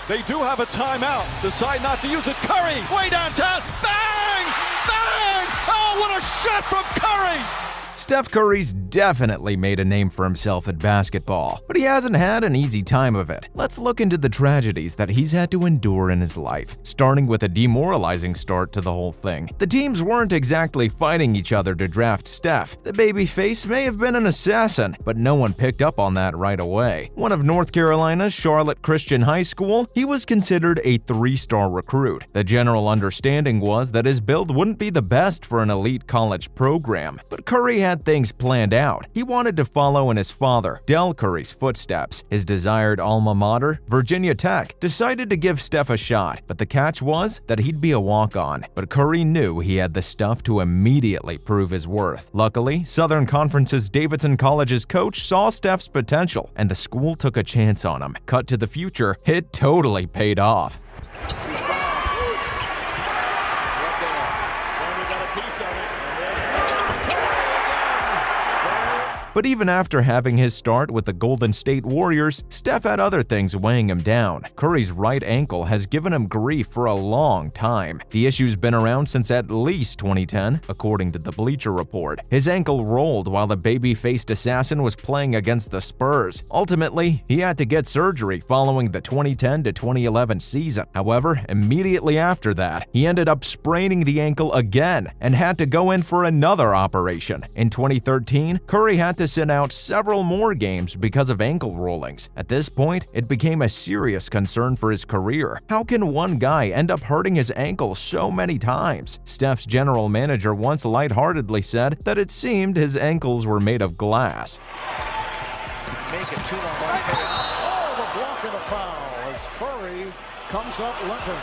They do have a timeout. Decide not to use it. Curry, way downtown. Bang! Bang! Oh, what a shot from Curry! Steph Curry's definitely made a name for himself at basketball, but he hasn't had an easy time of it. Let's look into the tragedies that he's had to endure in his life, starting with a demoralizing start to the whole thing. The teams weren't exactly fighting each other to draft Steph. The babyface may have been an assassin, but no one picked up on that right away. One of North Carolina's Charlotte Christian High School, he was considered a 3-star recruit. The general understanding was that his build wouldn't be the best for an elite college program, but Curry had things planned out. He wanted to follow in his father, Del Curry's footsteps. His desired alma mater, Virginia Tech, decided to give Steph a shot, but the catch was that he'd be a walk-on. But Curry knew he had the stuff to immediately prove his worth. Luckily, Southern Conference's Davidson College's coach saw Steph's potential, and the school took a chance on him. Cut to the future, it totally paid off. But even after having his start with the Golden State Warriors, Steph had other things weighing him down. Curry's right ankle has given him grief for a long time. The issue's been around since at least 2010, according to the Bleacher Report. His ankle rolled while the baby-faced assassin was playing against the Spurs. Ultimately, he had to get surgery following the 2010 to 2011 season. However, immediately after that, he ended up spraining the ankle again and had to go in for another operation. In 2013, Curry had to sit out several more games because of ankle rollings. At this point, it became a serious concern for his career. How can one guy end up hurting his ankle so many times? Steph's general manager once lightheartedly said that it seemed his ankles were made of glass. Make it 2-on-1 payout. Oh, the block and a foul as Curry comes up limping.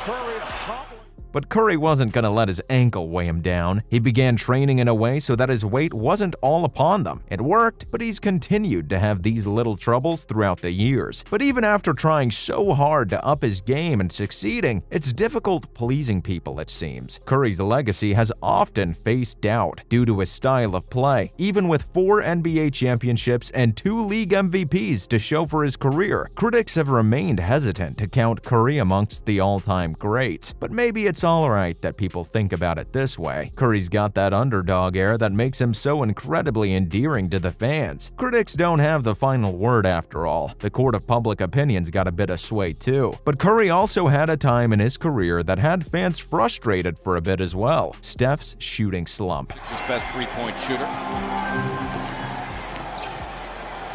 Curry hobbling. But Curry wasn't going to let his ankle weigh him down. He began training in a way so that his weight wasn't all upon them. It worked, but he's continued to have these little troubles throughout the years. But even after trying so hard to up his game and succeeding, it's difficult pleasing people, it seems. Curry's legacy has often faced doubt due to his style of play. Even with 4 NBA championships and 2 league MVPs to show for his career, critics have remained hesitant to count Curry amongst the all-time greats. But maybe it's alright that people think about it this way. Curry's got that underdog air that makes him so incredibly endearing to the fans. Critics don't have the final word after all. The court of public opinion's got a bit of sway too. But Curry also had a time in his career that had fans frustrated for a bit as well. Steph's shooting slump. It's his best three-point shooter.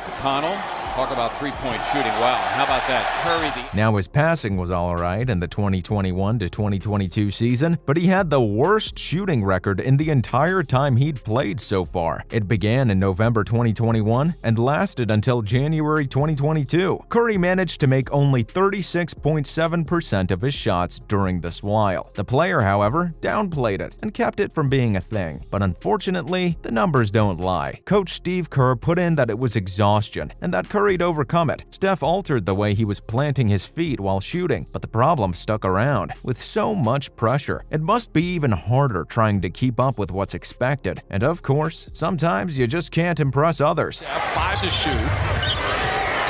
McConnell. Talk about three-point shooting. Wow, how about that? Curry. Now his passing was alright in the 2021 to 2022 season, but he had the worst shooting record in the entire time he'd played so far. It began in November 2021 and lasted until January 2022. Curry managed to make only 36.7% of his shots during this while. The player, however, downplayed it and kept it from being a thing. But unfortunately, the numbers don't lie. Coach Steve Kerr put in that it was exhaustion and that Curry'd overcome it. Steph altered the way he was planting his feet while shooting, but the problem stuck around. With so much pressure, it must be even harder trying to keep up with what's expected. And of course, sometimes you just can't impress others. 5 to shoot.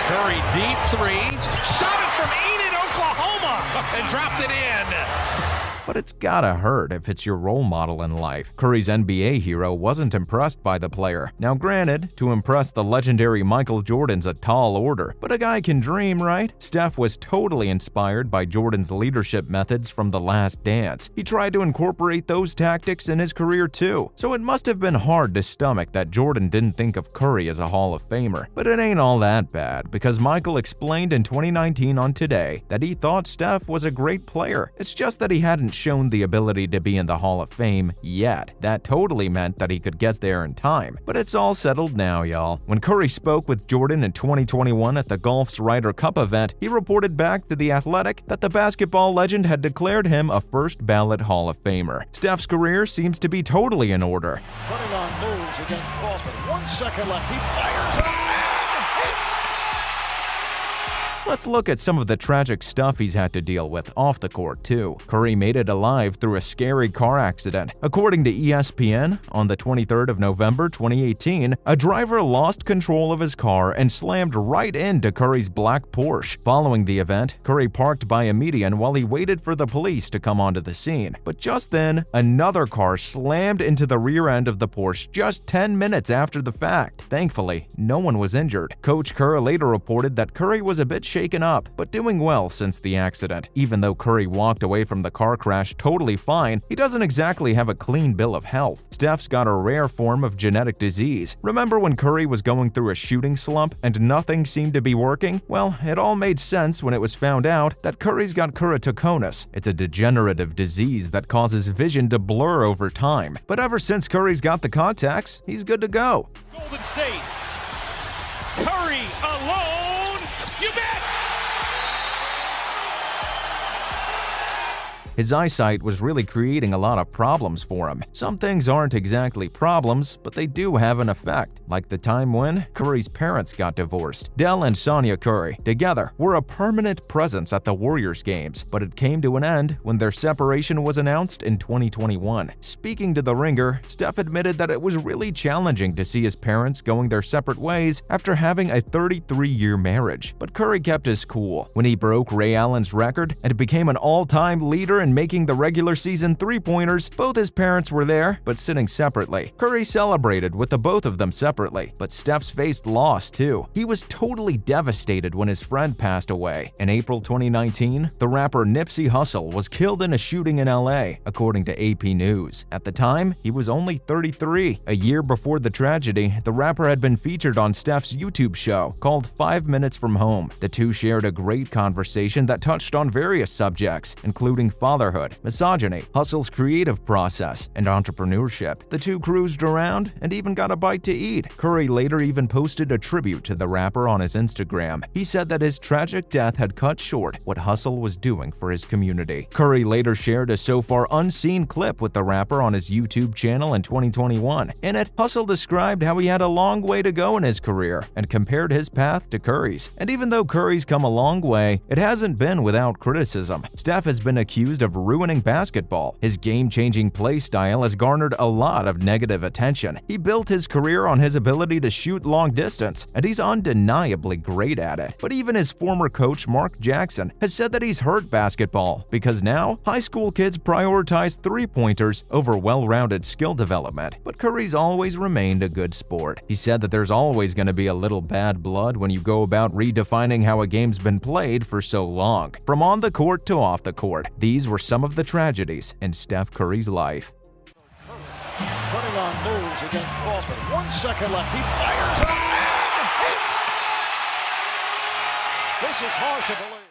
Curry deep 3. Shot it from Enid, Oklahoma, and dropped it in. But it's gotta hurt if it's your role model in life. Curry's NBA hero wasn't impressed by the player. Now granted, to impress the legendary Michael Jordan's a tall order, but a guy can dream, right? Steph was totally inspired by Jordan's leadership methods from The Last Dance. He tried to incorporate those tactics in his career too, so it must have been hard to stomach that Jordan didn't think of Curry as a Hall of Famer. But it ain't all that bad, because Michael explained in 2019 on Today that he thought Steph was a great player. It's just that he hadn't shown the ability to be in the Hall of Fame yet. That totally meant that he could get there in time. But it's all settled now, y'all. When Curry spoke with Jordan in 2021 at the golf's Ryder Cup event, he reported back to The Athletic that the basketball legend had declared him a first-ballot Hall of Famer. Steph's career seems to be totally in order. Putting on moves against Crawford. 1 second left. He fires up and hits. Let's look at some of the tragic stuff he's had to deal with off the court, too. Curry made it alive through a scary car accident. According to ESPN, on the 23rd of November 2018, a driver lost control of his car and slammed right into Curry's black Porsche. Following the event, Curry parked by a median while he waited for the police to come onto the scene. But just then, another car slammed into the rear end of the Porsche just 10 minutes after the fact. Thankfully, no one was injured. Coach Kerr later reported that Curry was a bit shaken up, but doing well since the accident. Even though Curry walked away from the car crash totally fine, he doesn't exactly have a clean bill of health. Steph's got a rare form of genetic disease. Remember when Curry was going through a shooting slump and nothing seemed to be working? Well, it all made sense when it was found out that Curry's got keratoconus. It's a degenerative disease that causes vision to blur over time. But ever since Curry's got the contacts, he's good to go. Golden State. Curry alone. You bet. His eyesight was really creating a lot of problems for him. Some things aren't exactly problems, but they do have an effect, like the time when Curry's parents got divorced. Dell and Sonia Curry, together, were a permanent presence at the Warriors games, but it came to an end when their separation was announced in 2021. Speaking to The Ringer, Steph admitted that it was really challenging to see his parents going their separate ways after having a 33-year marriage. But Curry kept his cool. When he broke Ray Allen's record and became an all-time leader in making the regular season three-pointers, both his parents were there, but sitting separately. Curry celebrated with the both of them separately, but Steph's faced loss too. He was totally devastated when his friend passed away. In April 2019, the rapper Nipsey Hussle was killed in a shooting in LA, according to AP News. At the time, he was only 33. A year before the tragedy, the rapper had been featured on Steph's YouTube show called 5 Minutes From Home. The two shared a great conversation that touched on various subjects, including fatherhood, misogyny, Hussle's creative process, and entrepreneurship. The two cruised around and even got a bite to eat. Curry later even posted a tribute to the rapper on his Instagram. He said that his tragic death had cut short what Hussle was doing for his community. Curry later shared a so far unseen clip with the rapper on his YouTube channel in 2021. In it, Hussle described how he had a long way to go in his career and compared his path to Curry's. And even though Curry's come a long way, it hasn't been without criticism. Steph has been accused of ruining basketball. His game-changing play style has garnered a lot of negative attention. He built his career on his ability to shoot long distance, and he's undeniably great at it. But even his former coach, Mark Jackson, has said that he's hurt basketball because now high school kids prioritize three-pointers over well-rounded skill development. But Curry's always remained a good sport. He said that there's always going to be a little bad blood when you go about redefining how a game's been played for so long. From on the court to off the court, these were some of the tragedies in Steph Curry's life. Putting on moves against Crawford. 1 second left. He fires up and hits. This is hard to believe.